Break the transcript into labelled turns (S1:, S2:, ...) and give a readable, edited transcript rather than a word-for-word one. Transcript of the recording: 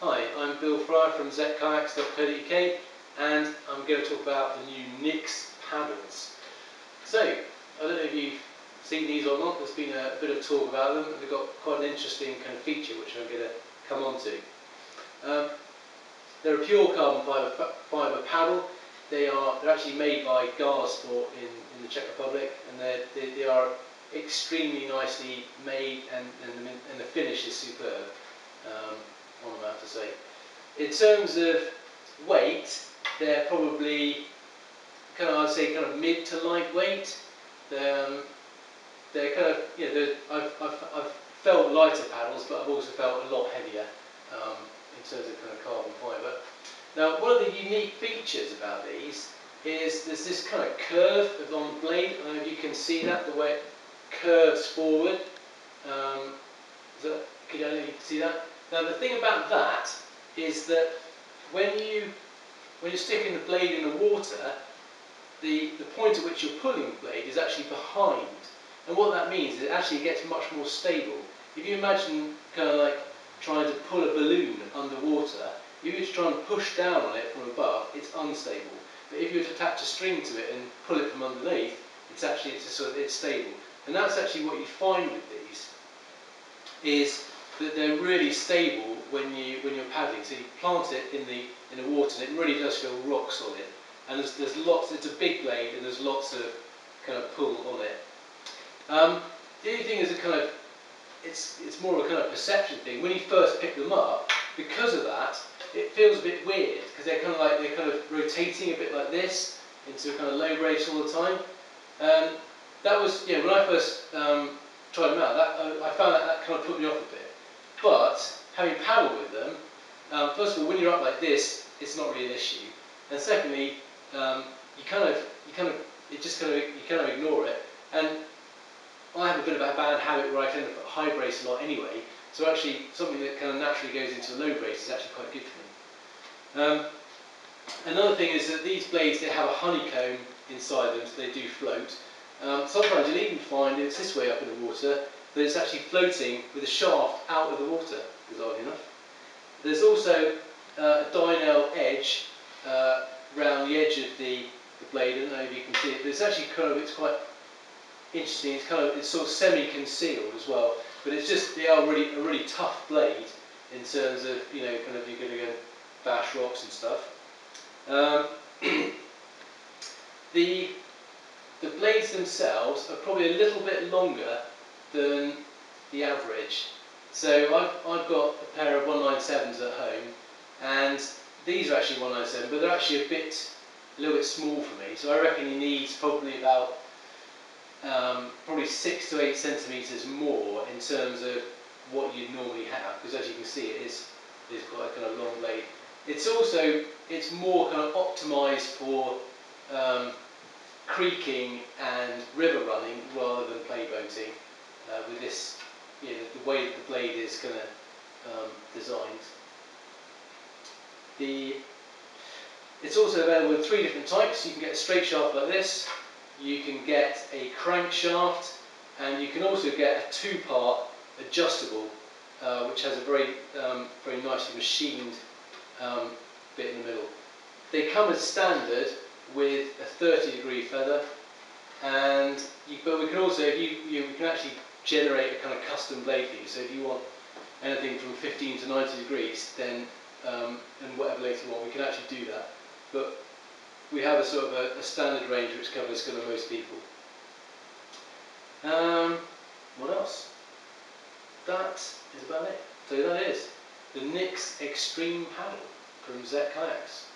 S1: Hi, I'm Bill Fryer from kayaks.co.uk and I'm going to talk about the new Nix paddles. So, I don't know if you've seen these or not. There's been a bit of talk about them and they've got quite an interesting kind of feature which I'm going to come on to. They're a pure carbon fibre paddle. They're actually made by Sport in the Czech Republic, and they are extremely nicely made, and the finish is superb. I have to say. In terms of weight, they're probably I'd say mid to lightweight. They're kind of, I've felt lighter paddles, but I've also felt a lot heavier in terms of carbon fibre. Now, one of the unique features about these is there's this kind of curve on the blade. I don't know if you can see that, the way it curves forward. Can you see that? Now, the thing about that is that when you're sticking the blade in the water, the point at which you're pulling the blade is actually behind. And what that means is it actually gets much more stable. If you imagine like trying to pull a balloon underwater, if you were to try and push down on it from above, it's unstable. But if you were to attach a string to it and pull it from underneath, it's stable. And that's actually what you find with these, is that they're really stable when you're paddling. So you plant it in the water and it really does feel rock solid. And there's lots. It's a big blade and there's lots of pull on it. The only thing is it's more of a perception thing. When you first pick them up, because of that, it feels a bit weird because they're rotating a bit like this into a low brace all the time. That was when I first tried them out. I found that put me off a bit. But having paddled with them, first of all, when you're up like this, it's not really an issue. And secondly, you ignore it. And I have a bit of a bad habit where I tend to put high brace a lot anyway. So actually, something that naturally goes into a low brace is actually quite good for me. Another thing is that these blades, they have a honeycomb inside them, so they do float. Sometimes you'll even find it's this way up in the water that it's actually floating with a shaft out of the water, bizarrely enough. There's also a dynel edge around the edge of the blade. I don't know if you can see it, but it's actually it's quite interesting. It's sort of semi-concealed as well, but they are really a really tough blade in terms of you're going to go bash rocks and stuff. The blades themselves are probably a little bit longer than the average. So I've got a pair of 197s at home, and these are actually 197, but they're actually a little bit small for me. So I reckon you need probably about 6 to 8 centimeters more in terms of what you'd normally have, because as you can see, it is quite a long blade. It's more optimized for creeking and river running rather than play boating. With this, the way that the blade is designed. It's also available in 3 different types. You can get a straight shaft like this, you can get a crank shaft, and you can also get a 2-part adjustable, which has a very nicely machined bit in the middle. They come as standard with a 30-degree feather, but we can also, we can actually generate a custom blade for you. So if you want anything from 15 to 90 degrees, then and whatever length you want, we can actually do that. But we have a standard range which covers most people. What else? That is about it. So that is the Nix Extreme Paddle from Kayaks.